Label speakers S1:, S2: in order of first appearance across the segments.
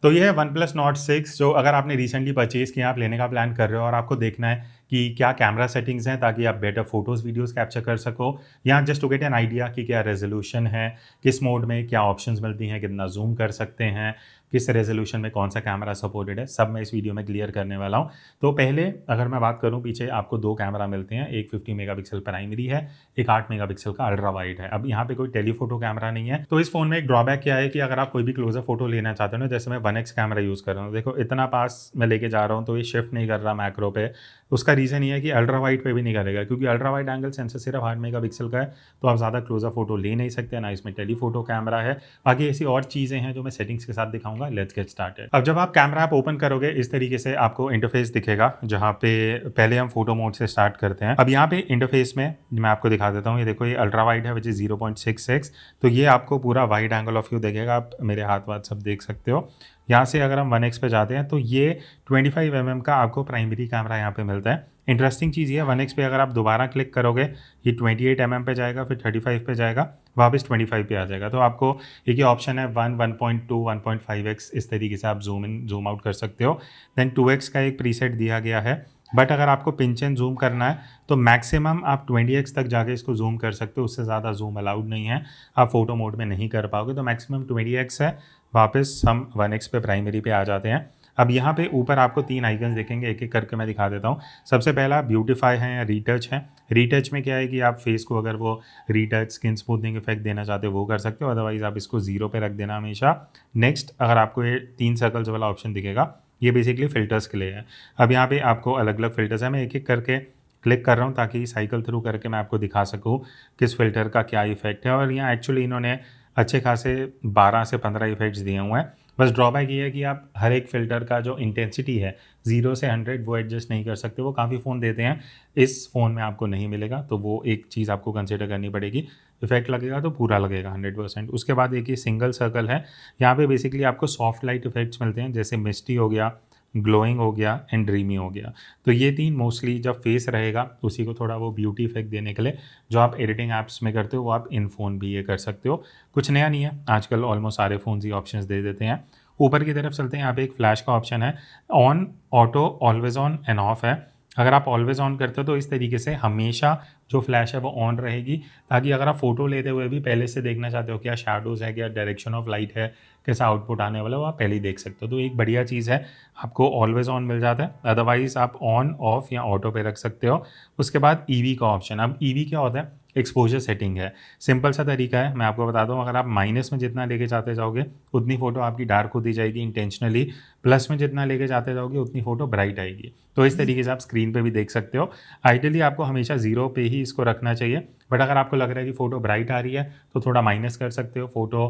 S1: तो ये है वन प्लस नॉट 6 जो अगर आपने रिसेंटली परचेज किया, आप लेने का प्लान कर रहे हो और आपको देखना है कि क्या कैमरा सेटिंग्स हैं ताकि आप बेटर फोटोज़ वीडियोस कैप्चर कर सको, या just to get an idea कि क्या रेजोल्यूशन है, किस मोड में क्या ऑप्शंस मिलती हैं, कितना जूम कर सकते हैं, किस रेजोल्यूशन में कौन सा कैमरा सपोर्टेड है, सब मैं इस वीडियो में क्लियर करने वाला हूँ। तो पहले अगर मैं बात करूँ, पीछे आपको दो कैमरा मिलते हैं, एक 50 मेगापिक्सल प्राइमरी है, एक 8 मेगापिक्सल का अल्ट्रा वाइड है। अब यहाँ पे कोई टेलीफोटो कैमरा नहीं है। तो इस फोन में एक ड्रॉबैक क्या है कि अगर आप कोई भी क्लोजर फोटो लेना चाहते हो ना, जैसे मैं 1x कैमरा यूज़ कर रहा हूँ, देखो इतना पास मैं लेके जा रहा हूँ तो ये शिफ्ट नहीं कर रहा मैक्रो पे। उसका रीज़न ये है कि अल्ट्रा वाइड पे भी नहीं करेगा, क्योंकि अल्ट्रा वाइड एंगल सेंसर सिर्फ 8 मेगापिक्सल का है, तो आप ज़्यादा क्लोजर फोटो ले नहीं सकते ना, इसमें टेलीफोटो कैमरा है। बाकी ऐसी और चीज़ें हैं जो मैं सेटिंग्स के साथ दिखाऊंगा। Let's get started. अब जब आप कैमरा ऐप ओपन करोगे, इस तरीके से आपको इंटरफेस दिखेगा, जहाँ पे पहले हम फोटो मोड से स्टार्ट करते हैं। अब यहाँ पे इंटरफेस में मैं आपको दिखा देता हूँ, ये देखो ये अल्ट्रा वाइड है विच इज़ 0.6x, तो ये आपको पूरा वाइड एंगल ऑफ व्यू देखेगा। आप मेरे हाथ वाथ सब देख सकते हो। यहाँ से अगर हम 1x पे जाते हैं तो ये 25 mm का आपको प्राइमरी कैमरा यहाँ पे मिलता है। इंटरेस्टिंग चीज़ ये है, 1x पे अगर आप दोबारा क्लिक करोगे ये 28 mm पे जाएगा, फिर 35 पे जाएगा, वापस 25 पे आ जाएगा। तो आपको एक ही ऑप्शन है 1, 1.2, 1.5x, इस तरीके से आप जूम इन जूम आउट कर सकते हो। देन 2x का एक प्रीसेट दिया गया है, बट अगर आपको पिंच एंड जूम करना है तो मैक्सिमम आप 20x तक जाके इसको जूम कर सकते हो, उससे ज़्यादा जूम अलाउड नहीं है, आप फोटो मोड में नहीं कर पाओगे। तो मैक्सिमम 20x है। वापस हम 1x पे प्राइमरी पे आ जाते हैं। अब यहाँ पे ऊपर आपको 3 आइकन्स दिखेंगे, एक एक करके मैं दिखा देता हूँ। सबसे पहला ब्यूटीफाई है या रीटच है। रीटच में क्या है कि आप फेस को अगर वो रीटच स्किन स्मूथनिंग इफेक्ट देना चाहते हो वो कर सकते हो, अदरवाइज आप इसको 0 पे रख देना हमेशा। नेक्स्ट अगर आपको ये 3 सर्कल्स वाला ऑप्शन दिखेगा, ये बेसिकली फ़िल्टर्स के लिए है। अब यहाँ पे आपको अलग अलग फ़िल्टर्स हैं, मैं एक एक करके क्लिक कर रहा हूँ ताकि साइकिल थ्रू करके मैं आपको दिखा सकूँ किस फ़िल्टर का क्या इफेक्ट है। और यहाँ एक्चुअली इन्होंने अच्छे खासे 12 से 15 इफेक्ट्स दिए हुए हैं। बस ड्रॉबैक ये है कि आप हर एक फ़िल्टर का जो इंटेंसिटी है 0 से 100 वो एडजस्ट नहीं कर सकते। वो काफ़ी फ़ोन देते हैं, इस फ़ोन में आपको नहीं मिलेगा, तो वो एक चीज़ आपको कंसिडर करनी पड़ेगी। इफेक्ट लगेगा तो पूरा लगेगा 100%। उसके बाद एक ये सिंगल सर्कल है, यहाँ पे बेसिकली आपको सॉफ्ट लाइट इफेक्ट्स मिलते हैं, जैसे मिस्टी हो गया, ग्लोइंग हो गया एंड ड्रीमी हो गया। तो ये 3 मोस्टली जब फेस रहेगा उसी को थोड़ा वो ब्यूटी इफेक्ट देने के लिए जो आप एडिटिंग ऐप्स में करते हो वो आप इन फ़ोन भी ये कर सकते हो। कुछ नया नहीं है, आजकल ऑलमोस्ट सारे फ़ोन ये ऑप्शंस दे देते हैं। ऊपर की तरफ चलते हैं, यहाँ पे एक फ्लैश का ऑप्शन है, on, auto, always on end of है। अगर आप ऑलवेज ऑन करते हो तो इस तरीके से हमेशा जो फ्लैश है वो ऑन रहेगी, ताकि अगर आप फोटो लेते हुए भी पहले से देखना चाहते हो क्या शैडोज़ है, क्या डायरेक्शन ऑफ लाइट है, कैसा आउटपुट आने वाला है, वो आप पहले ही देख सकते हो। तो एक बढ़िया चीज़ है, आपको ऑलवेज ऑन मिल जाता है। अदरवाइज आप ऑन, ऑफ या ऑटो पे रख सकते हो। उसके बाद ईवी का ऑप्शन। अब ईवी क्या होता है, एक्सपोजर सेटिंग है। सिंपल सा तरीका है, मैं आपको बता दूं, अगर आप माइनस में जितना लेके जाते जाओगे उतनी फ़ोटो आपकी डार्क होती जाएगी इंटेंशनली, प्लस में जितना लेके जाते जाओगे उतनी फ़ोटो ब्राइट आएगी। तो इस तरीके से आप स्क्रीन पे भी देख सकते हो। आइडियली आपको हमेशा 0 पे ही इसको रखना चाहिए, बट अगर आपको लग रहा है कि फ़ोटो ब्राइट आ रही है तो थोड़ा माइनस कर सकते हो। फ़ोटो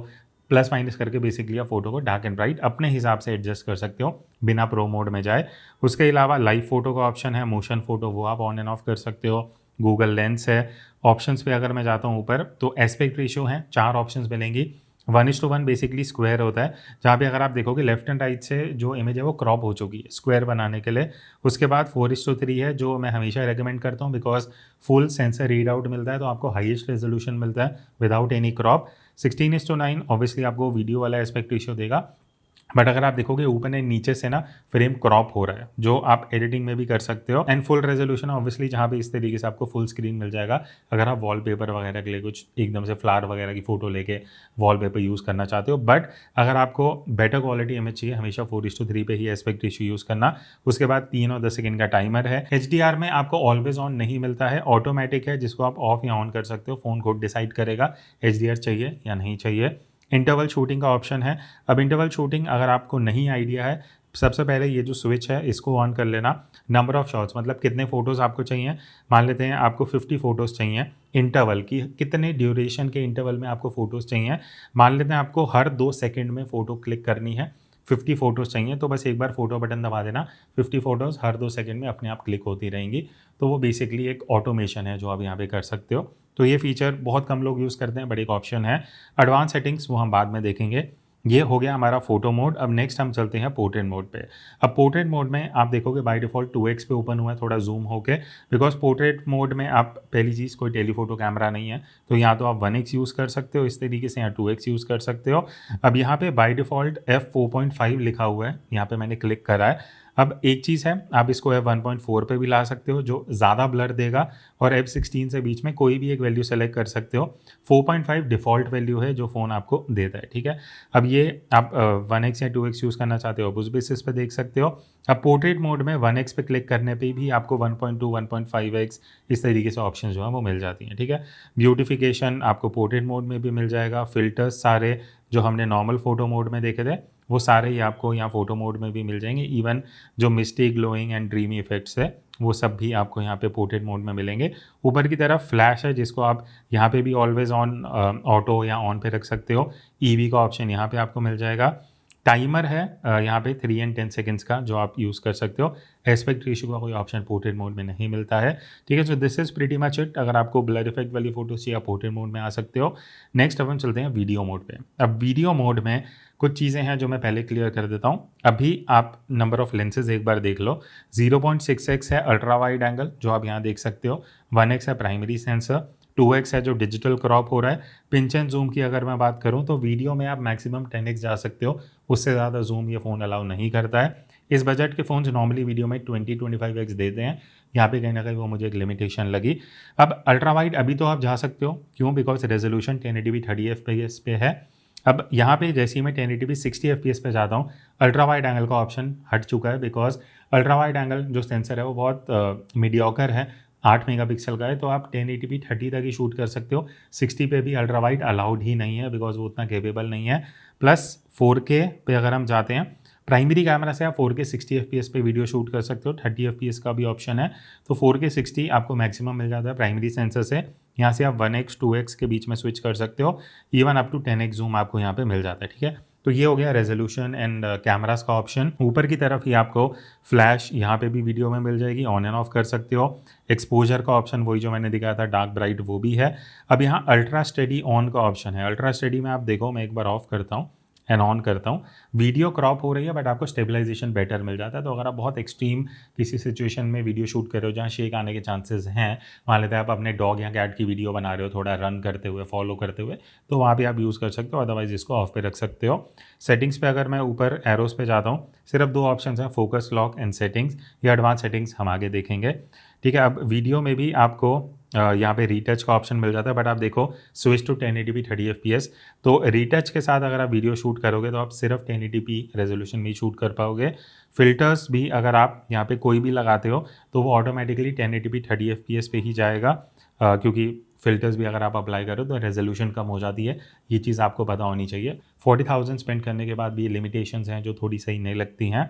S1: प्लस माइनस करके बेसिकली आप फोटो को डार्क एंड ब्राइट अपने हिसाब से एडजस्ट कर सकते हो बिना प्रो मोड में जाए। उसके अलावा लाइव फोटो का ऑप्शन है, मोशन फोटो, वो आप ऑन एंड ऑफ कर सकते हो। गूगल लेंस है। ऑप्शंस पे अगर मैं जाता हूँ ऊपर तो एस्पेक्ट रेशियो है, 4 ऑप्शंस मिलेंगी। 1:1 बेसिकली स्क्वायर होता है, जहाँ पे अगर आप देखोगे लेफ्ट एंड राइट से जो इमेज है वो क्रॉप हो चुकी है स्क्वायर बनाने के लिए। उसके बाद 4:3 है, जो मैं हमेशा रेकमेंड करता हूँ because full sensor read out मिलता है, तो आपको हाईएस्ट रेजोल्यूशन मिलता है विदाउट एनी क्रॉप। 16:9 ऑब्वियसली आपको वीडियो वाला एस्पेक्ट रेशियो देगा, बट अगर आप देखोगे ऊपर ने नीचे से ना फ्रेम क्रॉप हो रहा है, जो आप एडिटिंग में भी कर सकते हो। एंड फुल रेजोल्यूशन ऑब्वियसली जहाँ पे इस तरीके से आपको फुल स्क्रीन मिल जाएगा अगर आप वॉलपेपर वगैरह के लिए कुछ एकदम से फ्लावर वगैरह की फोटो लेके वॉलपेपर यूज़ करना चाहते हो। बट अगर आपको बेटर क्वालिटी इमेज चाहिए, हमेशा 4:3 पे ही एस्पेक्ट रेशियो यूज़ करना। उसके बाद 3 और 10 सेकंड का टाइमर है। HDR में आपको ऑलवेज ऑन नहीं मिलता है, ऑटोमेटिक है, जिसको आप ऑफ या ऑन कर सकते हो, फ़ोन खुद डिसाइड करेगा HDR चाहिए या नहीं चाहिए। इंटरवल शूटिंग का ऑप्शन है। अब इंटरवल शूटिंग अगर आपको नहीं आइडिया है, सबसे पहले ये जो स्विच है इसको ऑन कर लेना। नंबर ऑफ शॉट्स मतलब कितने फ़ोटोज़ आपको चाहिए, मान लेते हैं आपको 50 फ़ोटोज़ चाहिए। इंटरवल की कितने ड्यूरेशन के इंटरवल में आपको फ़ोटोज़ चाहिए, मान लेते हैं आपको हर 2 सेकंड में फ़ोटो क्लिक करनी है, 50 फ़ोटोज़ चाहिए, तो बस एक बार फ़ोटो बटन दबा देना, 50 फ़ोटोज़ हर 2 सेकंड में अपने आप क्लिक होती रहेंगी। तो वो बेसिकली एक ऑटोमेशन है जो आप यहाँ पे कर सकते हो। तो ये फीचर बहुत कम लोग यूज़ करते हैं, बट एक ऑप्शन है। एडवांस सेटिंग्स वो हम बाद में देखेंगे। ये हो गया हमारा फोटो मोड। अब नेक्स्ट हम चलते हैं पोर्ट्रेट मोड पे। अब पोर्ट्रेट मोड में आप देखोगे बाय डिफ़ॉल्ट 2x पे ओपन हुआ है, थोड़ा जूम होके, बिकॉज पोर्ट्रेट मोड में आप पहली चीज़ कोई टेलीफोटो कैमरा नहीं है, तो यहाँ तो आप 1x यूज़ कर सकते हो इस तरीके से, यहाँ 2x यूज़ कर सकते हो। अब यहाँ पे बाय डिफ़ॉल्ट f4.5 लिखा हुआ है, यहाँ पे मैंने क्लिक करा है। अब एक चीज़ है, आप इसको f1.4 पे भी ला सकते हो जो ज़्यादा ब्लर देगा, और f16 से बीच में कोई भी एक वैल्यू सेलेक्ट कर सकते हो। 4.5 डिफ़ॉल्ट वैल्यू है जो फ़ोन आपको देता है, ठीक है। अब ये आप 1x या 2x यूज़ करना चाहते हो आप उस बेसिस पे देख सकते हो। अब पोर्ट्रेट मोड में 1x पे क्लिक करने पे भी आपको 1.2 1.5x इस तरीके से ऑप्शन जो है वो मिल जाती हैं, ठीक है। ब्यूटिफिकेशन आपको पोर्ट्रेट मोड में भी मिल जाएगा। फ़िल्टर्स सारे जो हमने नॉर्मल फ़ोटो मोड में देखे थे वो सारे ही आपको यहाँ फ़ोटो मोड में भी मिल जाएंगे। इवन जो मिस्टी, ग्लोइंग एंड ड्रीमी इफेक्ट्स है वो सब भी आपको यहाँ पे पोर्ट्रेट मोड में मिलेंगे। ऊपर की तरफ फ्लैश है जिसको आप यहाँ पे भी ऑलवेज ऑन ऑटो या ऑन पे रख सकते हो। ईवी का ऑप्शन यहाँ पे आपको मिल जाएगा। टाइमर है यहाँ पे 3 and 10 सेकेंड्स का जो आप यूज़ कर सकते हो। एस्पेक्ट रेशियो का कोई ऑप्शन पोर्ट्रेट मोड में नहीं मिलता है, ठीक है। So this is pretty much it. अगर आपको ब्लर इफेक्ट वाली फोटोज चाहिए आप पोर्ट्रेट मोड में आ सकते हो। नेक्स्ट अब हम चलते हैं वीडियो मोड पे। अब वीडियो मोड में कुछ चीज़ें हैं जो मैं पहले क्लियर कर देता हूँ। अभी आप नंबर ऑफ लेंसेज एक बार देख लो। 0.6x है अल्ट्रा वाइड एंगल जो आप यहाँ देख सकते हो। 1x है प्राइमरी सेंसर। 2x है जो डिजिटल क्रॉप हो रहा है। पिंच एंड जूम की अगर मैं बात करूं तो वीडियो में आप मैक्सिमम 10x जा सकते हो, उससे ज़्यादा जूम ये फ़ोन अलाउ नहीं करता है। इस बजट के फ़ोन्स नॉर्मली वीडियो में 20-25x देते हैं, यहाँ पे कहीं ना कहीं वो मुझे एक लिमिटेशन लगी। अब अल्ट्रा वाइड अभी तो आप जा सकते हो, क्यों? बिकॉज रेजोल्यूशन 1080p 30 FPS पे है। अब यहाँ पे जैसे ही मैं 1080p 60 FPS पे जाता हूँ, अल्ट्रा वाइड एंगल का ऑप्शन हट चुका है, बिकॉज अल्ट्रा वाइड एंगल जो सेंसर है वो बहुत मीडियोकर है, 8 मेगापिक्सल का है, तो आप 1080p 30 तक ही शूट कर सकते हो। 60 पे भी अल्ट्रा वाइड अलाउड ही नहीं है बिकॉज वो उतना केपेबल नहीं है। प्लस 4K पे अगर हम जाते हैं, प्राइमरी कैमरा से आप 4K 60 FPS पे वीडियो शूट कर सकते हो। 30 FPS का भी ऑप्शन है, तो 4K 60 आपको मैक्सिमम मिल जाता है प्राइमरी सेंसर से। यहाँ से आप 1x 2x के बीच में स्विच कर सकते हो। Even up to 10x zoom आपको यहाँ पे मिल जाता है, ठीक है। तो ये हो गया रेजोल्यूशन एंड कैमरास का ऑप्शन। ऊपर की तरफ ही आपको फ्लैश यहाँ पे भी वीडियो में मिल जाएगी, ऑन एंड ऑफ कर सकते हो। एक्सपोजर का ऑप्शन वही जो मैंने दिखाया था डार्क ब्राइट वो भी है। अब यहाँ अल्ट्रा स्टेडी ऑन का ऑप्शन है। अल्ट्रा स्टेडी में आप देखो, मैं एक बार ऑफ करता हूँ एंड ऑन करता हूँ, वीडियो क्रॉप हो रही है बट आपको स्टेबलाइजेशन बेटर मिल जाता है। तो अगर आप बहुत एक्सट्रीम किसी सिचुएशन में वीडियो शूट कर रहे हो जहाँ शेक आने के चांसेस हैं, मान लेते हैं आप अपने डॉग या कैट की वीडियो बना रहे हो थोड़ा रन करते हुए, फॉलो करते हुए, तो वहाँ पे आप यूज़ कर सकते हो, अदरवाइज इसको ऑफ पे रख सकते हो। सेटिंग्स पे अगर मैं ऊपर एरोस पे जाता हूँ, सिर्फ 2 ऑप्शन हैं, फोकस, लॉक एंड सेटिंग्स। ये एडवांस सेटिंग्स हम आगे देखेंगे, ठीक है। अब वीडियो में भी आपको यहाँ पे रीटच का ऑप्शन मिल जाता है, बट आप देखो स्विच टू 1080p 30 FPS, तो रीटच के साथ अगर आप वीडियो शूट करोगे तो आप सिर्फ 1080p रेजोल्यूशन में ही शूट कर पाओगे। फिल्टर्स भी अगर आप यहाँ पे कोई भी लगाते हो तो वो ऑटोमेटिकली 1080p 30 FPS पे ही जाएगा, क्योंकि फिल्टर्स भी अगर आप अप्लाई करो तो रेजोल्यूशन कम हो जाती है। ये चीज़ आपको पता होनी चाहिए। 40,000 स्पेंड करने के बाद भी ये लिमिटेशंस हैं जो थोड़ी सही नहीं लगती हैं,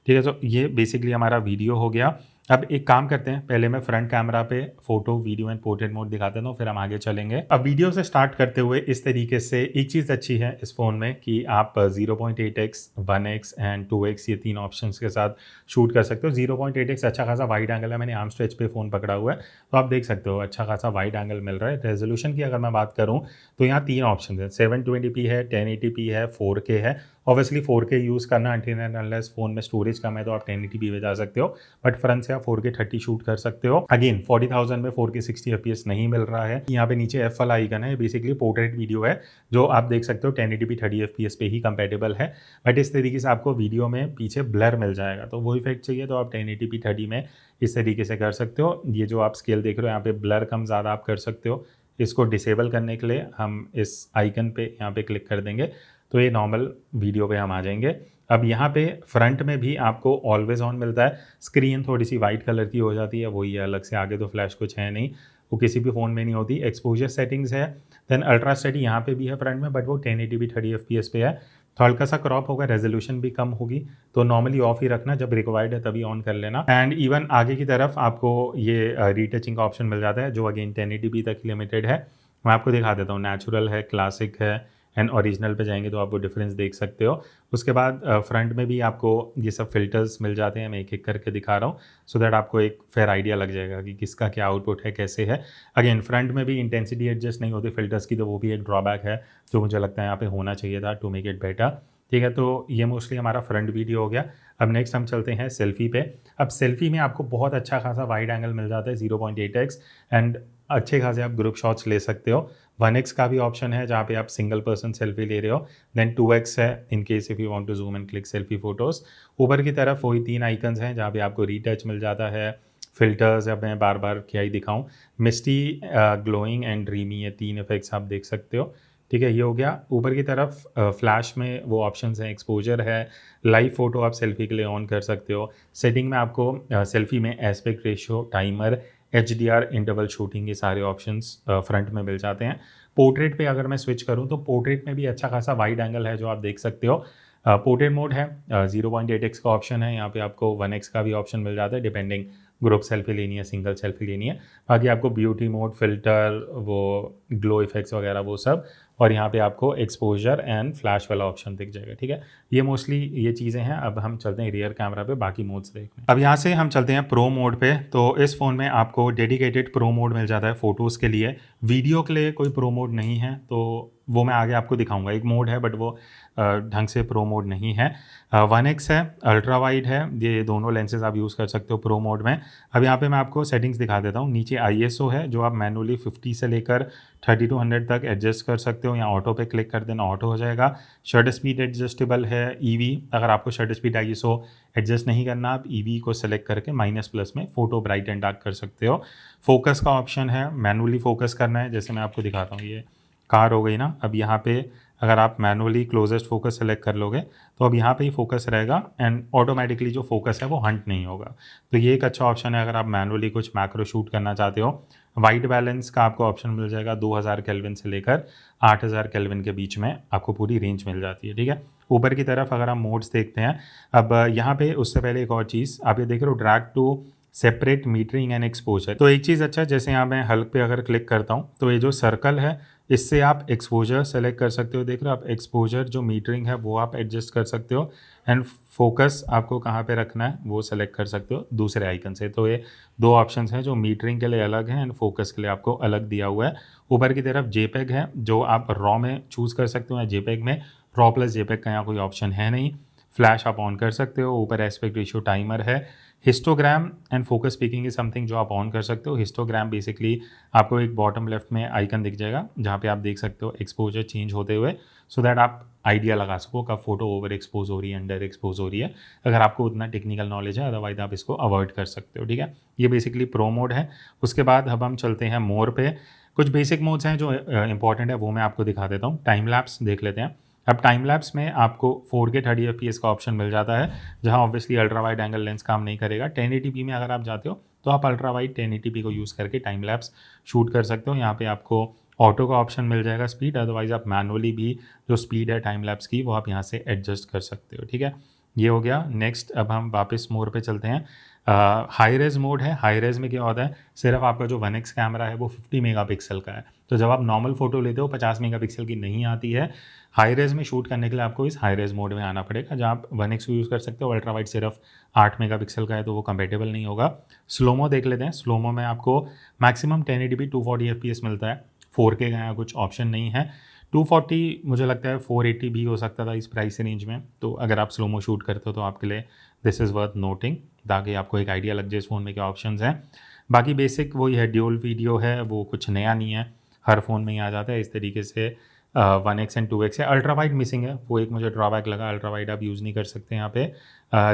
S1: ठीक है। तो ये बेसिकली हमारा वीडियो हो गया। अब एक काम करते हैं, पहले मैं फ्रंट कैमरा पे photo, video and portrait mode दिखा देता हूँ, फिर हम आगे चलेंगे। अब वीडियो से स्टार्ट करते हुए इस तरीके से एक चीज़ अच्छी है इस फ़ोन में कि आप 0.8x 1x एंड 2x ये 3 ऑप्शंस के साथ शूट कर सकते हो। 0.8x अच्छा खासा वाइड एंगल है, मैंने आर्म स्ट्रेच पे फ़ोन पकड़ा हुआ है तो आप देख सकते हो अच्छा खासा वाइड एंगल मिल रहा है। रेजोल्यूशन की अगर मैं बात करूँ तो यहाँ 3 ऑप्शन है, 720p है, 1080p है, 4K है। ऑब्वियसली 4K यूज़ करना अनटिल एंड अनलेस फ़ोन में स्टोरेज कम है तो आप 1080p पे जा सकते हो, बट फ्रंट से आप 4K 30 शूट कर सकते हो। अगेन 40,000 में 4K 60 FPS नहीं मिल रहा है। यहाँ पे नीचे F वाला आइकन है, बेसिकली पोर्ट्रेट वीडियो है जो आप देख सकते हो 1080p 30 FPS पे ही कंपेटेबल है, बट इस तरीके से आपको वीडियो में पीछे ब्लर मिल जाएगा। तो वो इफेक्ट चाहिए तो आप 1080p 30 में इस तरीके से कर सकते हो। ये जो आप स्केल देख रहे हो यहाँ पे ब्लर कम ज़्यादा आप कर सकते हो। इसको डिसेबल करने के लिए हम इस आइकन पे यहाँ पे क्लिक कर देंगे तो ये नॉर्मल वीडियो पे हम आ जाएंगे। अब यहाँ पे फ्रंट में भी आपको ऑलवेज ऑन मिलता है। स्क्रीन थोड़ी सी वाइट कलर की हो जाती है, वही है अलग से, आगे तो फ्लैश कुछ है नहीं, वो किसी भी फ़ोन में नहीं होती। एक्सपोजर सेटिंग्स है, देन अल्ट्रा स्टेडी यहाँ पे भी है फ्रंट में, बट वो 1080p 30 FPS पे है। तो हल्का सा क्रॉप होगा, रेजोल्यूशन भी कम होगी, तो नॉर्मली ऑफ ही रखना, जब रिक्वायर्ड है तभी ऑन कर लेना। एंड इवन आगे की तरफ आपको ये रीटचिंग का ऑप्शन मिल जाता है जो अगेन 1080p तक लिमिटेड है। मैं आपको दिखा देता हूँ, नेचुरल है, क्लासिक है एंड ओरिजिनल पे जाएंगे तो आप वो डिफरेंस देख सकते हो। उसके बाद फ्रंट में भी आपको ये सब फिल्टर्स मिल जाते हैं, मैं एक एक करके दिखा रहा हूँ सो दैट आपको एक फेयर आइडिया लग जाएगा कि किसका क्या आउटपुट है, कैसे है। अगेन फ्रंट में भी इंटेंसिटी एडजस्ट नहीं होती फिल्टर्स की, तो वो भी एक ड्रॉबैक है जो मुझे लगता है यहाँ पे होना चाहिए था टू मेक इट बेटर। ठीक है, तो ये मोस्टली हमारा फ्रंट वीडियो हो गया। अब नेक्स्ट हम चलते हैं सेल्फी पे। अब सेल्फी में आपको बहुत अच्छा खासा वाइड एंगल मिल जाता है 0.8x एंड अच्छे खासे आप ग्रुप शॉट्स ले सकते हो। 1x का भी ऑप्शन है जहाँ पे आप सिंगल पर्सन सेल्फी ले रहे हो। देन 2x है in case if you want to zoom and click selfie photos. ऊपर की तरफ वही 3 आइकन्स हैं जहाँ पे आपको रीटच मिल जाता है, फिल्टर्स, अब मैं बार बार क्या ही दिखाऊं, मिस्टी, ग्लोइंग एंड ड्रीमी, ये 3 इफेक्ट्स आप देख सकते हो। ठीक है, ये हो गया। ऊपर की तरफ फ्लैश में वो ऑप्शंस हैं, एक्सपोजर है, लाइव फोटो आप सेल्फी के लिए ऑन कर सकते हो। सेटिंग में आपको सेल्फी में aspect ratio, timer, HDR, interval shooting, ये सारे ऑप्शंस फ्रंट में मिल जाते हैं। पोर्ट्रेट पे अगर मैं स्विच करूं तो पोर्ट्रेट में भी अच्छा खासा वाइड एंगल है जो आप देख सकते हो। पोर्ट्रेट मोड है, 0.8x का ऑप्शन है, यहाँ पे आपको 1x का भी ऑप्शन मिल जाता है डिपेंडिंग ग्रुप सेल्फी लेनी है, सिंगल सेल्फी लेनी है। बाकी आपको ब्यूटी मोड, फिल्टर, वो ग्लो इफेक्ट्स वगैरह वो सब, और यहाँ पे आपको एक्सपोजर एंड फ्लैश वाला ऑप्शन दिख जाएगा। ठीक है, ये मोस्टली ये चीज़ें हैं। अब हम चलते हैं रियर कैमरा पे बाकी मोड्स देखने। अब यहाँ से हम चलते हैं प्रो मोड पे। तो इस फ़ोन में आपको डेडिकेटेड प्रो मोड मिल जाता है फ़ोटोज़ के लिए। वीडियो के लिए कोई प्रो मोड नहीं है, तो वो मैं आगे आपको दिखाऊंगा। एक मोड है बट वो ढंग से प्रो मोड नहीं है। 1x है, अल्ट्रा वाइड है, ये दोनों लेंसेज आप यूज़ कर सकते हो प्रो मोड में। अब यहाँ पे मैं आपको सेटिंग्स दिखा देता हूँ। नीचे ISO है जो आप मैनुअली 50 से लेकर 30 to 100 तक एडजस्ट कर सकते हो। यहाँ ऑटो पे क्लिक कर देना, ऑटो हो जाएगा। शटर स्पीड एडजस्टेबल है, EV, अगर आपको शटर स्पीड ISO एडजस्ट नहीं करना, आप EV को सेलेक्ट करके माइनस प्लस में फ़ोटो ब्राइट एंड डार्क कर सकते हो। फोकस का ऑप्शन है, मैनुअली फोकस करना है, जैसे मैं आपको दिखाता हूँ। ये कार हो गई ना, अब यहाँ पे अगर आप मैनुअली क्लोजेस्ट फोकस सेलेक्ट कर लोगे तो अब यहाँ पे ही फोकस रहेगा एंड ऑटोमेटिकली जो फोकस है वो हंट नहीं होगा। तो ये एक अच्छा ऑप्शन है अगर आप मैनुअली कुछ मैक्रो शूट करना चाहते हो। वाइट बैलेंस का आपको ऑप्शन मिल जाएगा, 2000 केल्विन से लेकर 8000 केल्विन के बीच में आपको पूरी रेंज मिल जाती है। ठीक है, ऊपर की तरफ अगर आप मोड्स देखते हैं, अब यहाँ पे उससे पहले एक और चीज़ आप ये देख रहे हो, drag to separate metering and exposure. तो एक चीज़ अच्छा, जैसे यहाँ मैं हल्क पे अगर क्लिक करता हूँ तो ये जो सर्कल है इससे आप एक्सपोजर सेलेक्ट कर सकते हो। देख रहे हो आप, एक्सपोजर जो मीटरिंग है वो आप एडजस्ट कर सकते हो एंड फोकस आपको कहाँ पे रखना है वो सेलेक्ट कर सकते हो दूसरे आइकन से। तो ये 2 ऑप्शंस हैं जो मीटरिंग के लिए अलग हैं एंड फोकस के लिए आपको अलग दिया हुआ है। ऊपर की तरफ JPEG है जो आप रॉ में चूज़ कर सकते हो या JPEG में। रॉ प्लस JPEG का यहाँ कोई ऑप्शन है नहीं। फ्लैश आप ऑन कर सकते हो। ऊपर एस्पेक्ट रेशियो, टाइमर है। Histogram and focus picking is something जो आप ऑन कर सकते हो। हिस्टोग्राम बेसिकली आपको एक बॉटम लेफ्ट में आइकन दिख जाएगा जहाँ पे आप देख सकते हो एक्सपोजर चेंज होते हुए, सो दैट आप आइडिया लगा सको कब फोटो ओवर एक्सपोज हो रही है, अंडर एक्सपोज हो रही है, अगर आपको उतना टेक्निकल नॉलेज है। अदरवाइज आप इसको अवॉइड कर सकते हो। ठीक है, ये बेसिकली प्रो मोड है। उसके बाद अब हम चलते हैं मोर पे। कुछ बेसिक मोड्स हैं जो इंपॉर्टेंट है वो मैं आपको दिखा देता हूँ। टाइम लैप्स देख लेते हैं। अब टाइम लैप्स में आपको 4K 30 FPS का ऑप्शन मिल जाता है, जहां obviously ultra wide angle lens काम नहीं करेगा। 1080p में अगर आप जाते हो तो आप अल्ट्रा वाइड 1080p को यूज़ करके टाइम लैप्स शूट कर सकते हो। यहाँ पे आपको ऑटो का ऑप्शन मिल जाएगा स्पीड, अदरवाइज आप मैनुअली भी जो स्पीड है टाइम लैप्स की वो आप यहाँ से एडजस्ट कर सकते हो। ठीक है, ये हो गया। नेक्स्ट अब हम वापस मोर पे चलते हैं। हाई रेज मोड है। हाई रेज में क्या होता है, सिर्फ आपका जो 1x कैमरा है वो 50 मेगापिक्सल का है, तो जब आप नॉर्मल फोटो लेते हो 50 मेगापिक्सल की नहीं आती है। हाई रेज में शूट करने के लिए आपको इस हाई रेज मोड में आना पड़ेगा, जहाँ आप 1x को यूज़ कर सकते हो। अल्ट्रा वाइड सिर्फ 8 मेगापिक्सल का है तो वो कंपेटेबल नहीं होगा। स्लोमो देख लेते हैं। स्लोमो में आपको मैक्सिमम 1080p 240 FPS मिलता है। 4K का यहाँ कुछ ऑप्शन नहीं है। 240 मुझे लगता है 480 भी हो सकता था इस प्राइस रेंज में, तो अगर आप स्लोमो शूट करते हो तो आपके लिए दिस इज़ वर्थ नोटिंग, ताकि आपको एक आइडिया लग जाए इस फ़ोन में क्या ऑप्शंस हैं। बाकी बेसिक वही है, ड्यूल वीडियो है, वो कुछ नया नहीं है, हर फ़ोन में ही आ जाता है इस तरीके से। 1x एंड 2x है। अल्ट्रा वाइड मिसिंग है, वो एक मुझे ड्रॉबैक लगा, अल्ट्रा वाइड आप यूज़ नहीं कर सकते यहाँ पे।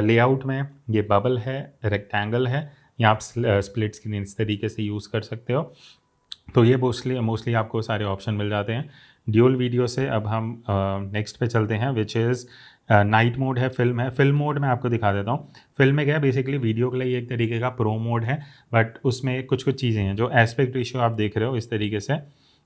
S1: लेआउट में ये बबल है, रेक्टेंगल है, यहाँ आप स्प्लिट स्क्रीन इस तरीके से यूज़ कर सकते हो। तो ये मोस्टली आपको सारे ऑप्शन मिल जाते हैं ड्यूल वीडियो से। अब हम नेक्स्ट पे चलते हैं, विच इज़ नाइट मोड है, फिल्म है। फिल्म मोड में आपको दिखा देता हूँ। फिल्म में क्या है, बेसिकली वीडियो के लिए एक तरीके का प्रो मोड है, बट उसमें कुछ चीज़ें हैं। जो एस्पेक्ट रेशियो आप देख रहे हो इस तरीके से,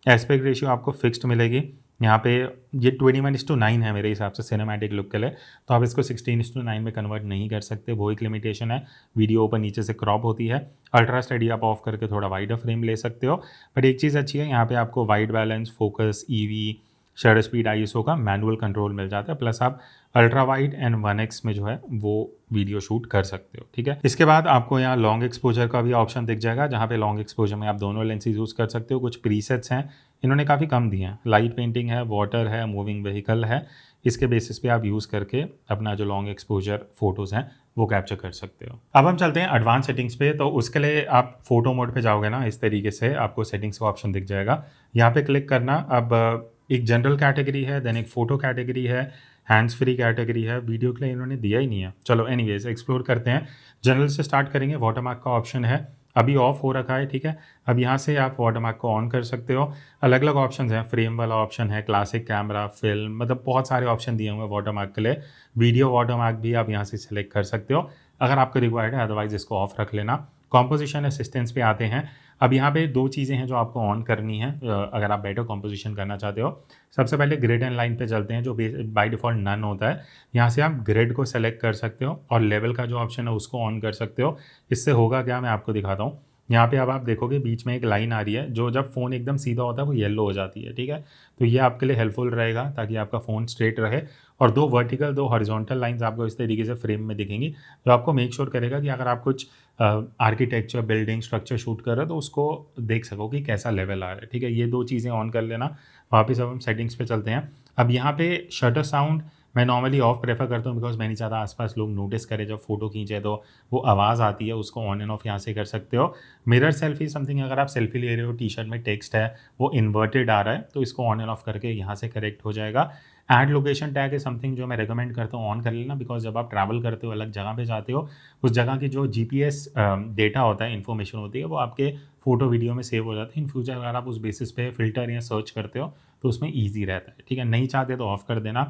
S1: एस्पेक्ट रेशियो आपको फिक्स्ड मिलेगी। यहाँ पे ये 21:9 है मेरे हिसाब से सिनेमैटिक लुक के लिए, तो आप इसको 16:9 में कन्वर्ट नहीं कर सकते, वो एक लिमिटेशन है। वीडियो ऊपर नीचे से क्रॉप होती है। अल्ट्रा स्टडी आप ऑफ करके थोड़ा वाइडर फ्रेम ले सकते हो। बट एक चीज़ अच्छी है, यहाँ पे आपको wide balance, focus, EV, shutter speed ISO का मैनुअल कंट्रोल मिल जाता है, प्लस आप अल्ट्रा वाइड एंड 1x में जो है वो वीडियो शूट कर सकते हो। ठीक है, इसके बाद आपको यहाँ लॉन्ग एक्सपोजर का भी ऑप्शन दिख जाएगा, जहाँ पे लॉन्ग एक्सपोजर में आप दोनों लेंसेज यूज़ कर सकते हो। कुछ प्रीसेट्स हैं, इन्होंने काफ़ी कम दिए हैं, लाइट पेंटिंग है, वाटर है, मूविंग व्हीकल है, इसके बेसिस पे आप यूज़ करके अपना जो लॉन्ग एक्सपोजर फोटोज़ हैं वो कैप्चर कर सकते हो। अब हम चलते हैं एडवांस सेटिंग्स पे। तो उसके लिए आप फोटो मोड पे जाओगे ना, इस तरीके से आपको सेटिंग्स का ऑप्शन दिख जाएगा, यहाँ पे क्लिक करना। अब एक जनरल कैटेगरी है, देन एक फ़ोटो कैटेगरी है, हैंड्स फ्री कैटेगरी है, वीडियो के लिए इन्होंने दिया ही नहीं है। चलो एनीवेज एक्सप्लोर करते हैं। जनरल से स्टार्ट करेंगे, वाटरमार्क का ऑप्शन है, अभी ऑफ हो रखा है। ठीक है, अब यहाँ से आप वाटरमार्क को ऑन कर सकते हो। अलग अलग ऑप्शन हैं, फ्रेम वाला ऑप्शन है, क्लासिक कैमरा, फिल्म, मतलब बहुत सारे ऑप्शन दिए हुए हैं वाटरमार्क के लिए। वीडियो वाटरमार्क भी आप यहाँ से सिलेक्ट कर सकते हो अगर आपको रिक्वायर्ड है, अदरवाइज इसको ऑफ रख लेना। कॉम्पोजिशन असिस्टेंस पे आते हैं। अब यहाँ पे दो चीज़ें हैं जो आपको ऑन करनी है अगर आप बेटर कॉम्पोजिशन करना चाहते हो। सबसे पहले ग्रिड एंड लाइन पे चलते हैं, जो बाय डिफ़ॉल्ट नन होता है। यहाँ से आप ग्रिड को सेलेक्ट कर सकते हो और लेवल का जो ऑप्शन है उसको ऑन कर सकते हो। इससे होगा क्या, मैं आपको दिखाता हूँ। यहाँ पे अब आप देखोगे बीच में एक लाइन आ रही है, जो जब फ़ोन एकदम सीधा होता है वो येलो हो जाती है। ठीक है, तो ये आपके लिए हेल्पफुल रहेगा ताकि आपका फ़ोन स्ट्रेट रहे। और दो वर्टिकल, दो हॉरिजॉन्टल लाइंस आपको इस तरीके से फ्रेम में दिखेंगी, जो आपको मेक श्योर करेगा कि अगर आप कुछ आर्किटेक्चर, बिल्डिंग, स्ट्रक्चर शूट कर रहे हो तो उसको देख सको कि कैसा लेवल आ रहा है। ठीक है, ये दो चीज़ें ऑन कर लेना। वापस अब हम सेटिंग्स पे चलते हैं। अब यहाँ पे शटर साउंड मैं नॉर्मली ऑफ प्रेफर करता हूँ, बिकॉज मैं नहीं चाहता आसपास लोग नोटिस करें जब फोटो खींचे तो वो आवाज़ आती है, उसको ऑन एंड ऑफ यहाँ से कर सकते हो। मिरर सेल्फी समथिंग, अगर आप सेल्फी ले रहे हो, टी शर्ट में टेक्स्ट है वो इन्वर्टेड आ रहा है, तो इसको ऑन एंड ऑफ करके यहाँ से करेक्ट हो जाएगा। ऐड लोकेशन टैग है समथिंग जो मैं रिकमेंड करता हूँ ऑन कर लेना, बिकॉज जब आप ट्रैवल करते हो, अलग जगह पे जाते हो, उस जगह की जो जीपीएस डेटा होता है, इन्फॉर्मेशन होती है, वो आपके फोटो वीडियो में सेव हो जाती है। इन फ्यूचर अगर आप उस बेसिस पे फिल्टर या सर्च करते हो तो उसमें ईजी रहता है। ठीक है, नहीं चाहते तो ऑफ कर देना।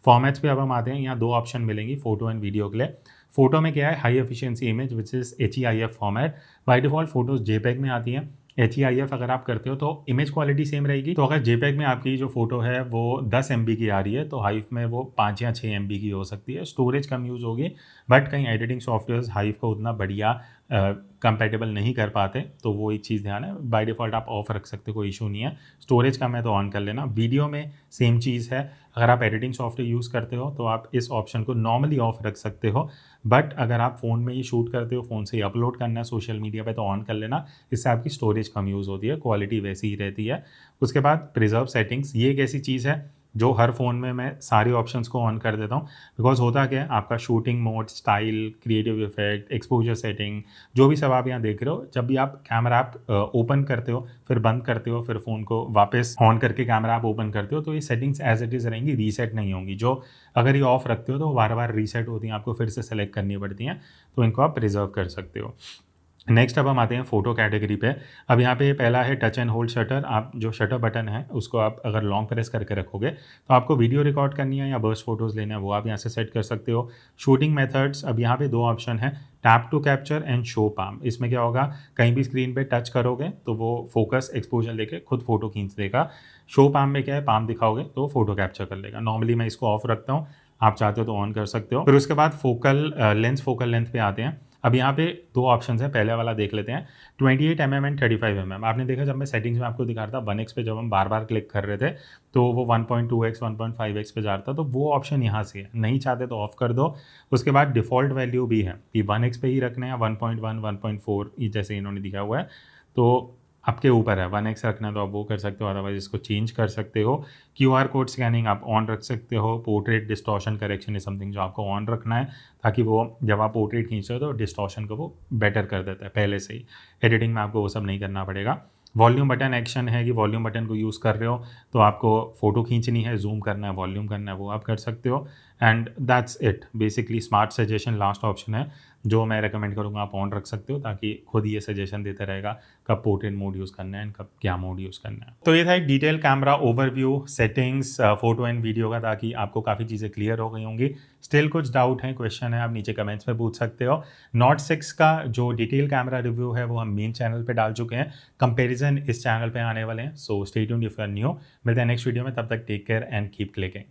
S1: फॉर्मेट्स पे अब हम आते हैं, यहाँ दो ऑप्शन मिलेंगी फोटो एंड वीडियो के लिए। फोटो में क्या है, high efficiency image which is HEIF format. By default photos JPEG में आती हैं। HEIF अगर आप करते हो तो इमेज क्वालिटी सेम रहेगी। तो अगर JPEG में आपकी जो फोटो है वो 10 MB की आ रही है, तो हाइव में वो 5 या 6 MB की हो सकती है। स्टोरेज कम यूज़ होगी, बट कहीं एडिटिंग सॉफ्टवेयर हाइव को उतना बढ़िया कंपैटिबल नहीं कर पाते, तो वो एक चीज़ ध्यान है। बाय डिफ़ॉल्ट आप ऑफ रख सकते हो, कोई इशू नहीं है। स्टोरेज कम है तो ऑन कर लेना। वीडियो में सेम चीज़ है, अगर आप एडिटिंग सॉफ्टवेयर यूज़ करते हो तो आप इस ऑप्शन को नॉर्मली ऑफ रख सकते हो, बट अगर आप फ़ोन में ही शूट करते हो, फ़ोन से ही अपलोड करना है सोशल मीडिया पे, तो ऑन कर लेना। इससे आपकी स्टोरेज कम यूज़ होती है, क्वालिटी वैसी ही रहती है। उसके बाद प्रिजर्व सेटिंग्स, ये एक ऐसी चीज़ है जो हर फ़ोन में मैं सारे ऑप्शंस को ऑन कर देता हूँ, बिकॉज होता क्या है, आपका shooting mode, style, creative effect, exposure setting, जो भी सब आप यहाँ देख रहे हो, जब भी आप कैमरा ऐप ओपन करते हो, फिर बंद करते हो, फिर फ़ोन को वापस ऑन करके कैमरा ऐप ओपन करते हो, तो ये सेटिंग्स एज इट इज़ रहेंगी, रीसेट नहीं होंगी। जो अगर ये ऑफ रखते हो तो बार बार रीसेट होती हैं, आपको फिर से सेलेक्ट करनी पड़ती हैं, तो इनको आप रिजर्व कर सकते हो। नेक्स्ट अब हम आते हैं फोटो कैटेगरी पे। अब यहाँ पे पहला है टच एंड होल्ड शटर। आप जो शटर बटन है उसको आप अगर लॉन्ग प्रेस करके रखोगे तो आपको वीडियो रिकॉर्ड करनी है या बर्स्ट फोटोज़ लेना है, वो आप यहाँ से सेट कर सकते हो। शूटिंग मेथड्स, अब यहाँ पे दो ऑप्शन है, tap to capture and show palm. इसमें क्या होगा, कहीं भी स्क्रीन पे टच करोगे तो वो फोकस एक्सपोजर लेके खुद फोटो खींच देगा। शो पाम में क्या है, पाम दिखाओगे तो फोटो कैप्चर कर लेगा। नॉर्मली मैं इसको ऑफ रखता हूँ, आप चाहते हो तो ऑन कर सकते हो। फिर उसके बाद फोकल लेंथ पे आते हैं। अब यहाँ पे दो ऑप्शंस हैं, पहले वाला देख लेते हैं, 28 mm एंड 35 mm। आपने देखा जब मैं सेटिंग्स में आपको दिखा रहा था 1x पे, जब हम बार बार क्लिक कर रहे थे तो वो 1.2x 1.5x पे जा रहा था, तो वो ऑप्शन यहाँ से है, नहीं चाहते तो ऑफ कर दो। उसके बाद डिफ़ॉल्ट वैल्यू भी है कि 1x पे ही रखना है, 1.1 1.4 जैसे इन्होंने दिखा हुआ है, तो आपके ऊपर है। 1x रखना है तो आप वो कर सकते हो, अदरवाइज इसको चेंज कर सकते हो। QR कोड स्कैनिंग आप ऑन रख सकते हो। Portrait distortion correction is something जो आपको ऑन रखना है, ताकि वो जब आप पोर्ट्रेट खींचते हो तो डिस्टॉर्शन को वो बेटर कर देता है पहले से ही। एडिटिंग में आपको वो सब नहीं करना पड़ेगा। वॉल्यूम बटन एक्शन है कि वॉल्यूम बटन को यूज़ कर रहे हो तो आपको फ़ोटो खींचनी है, जूम करना है, वॉल्यूम करना है, वो आप कर सकते हो। And that's it basically. Smart suggestion last option है, जो मैं रेकमेंड करूँगा आप ऑन रख सकते हो, ताकि खुद ये सजेशन देता रहेगा कब पोर्ट्रेट मोड यूज़ करना है एंड कब क्या मोड यूज़ करना है। तो ये था एक detail camera overview, settings, photo and video का, ताकि आपको काफ़ी चीज़ें क्लियर हो गई होंगी। स्टिल कुछ डाउट है, क्वेश्चन है, आप नीचे कमेंट्स में पूछ सकते हो। नॉट 6 का जो डिटेल कैमरा रिव्यू है वो हम मेन चैनल पे डाल चुके हैं, कंपैरिजन इस चैनल पे आने वाले हैं। So stay tuned if you are new. मिलते हैं नेक्स्ट वीडियो में, तब तक take care and keep clicking.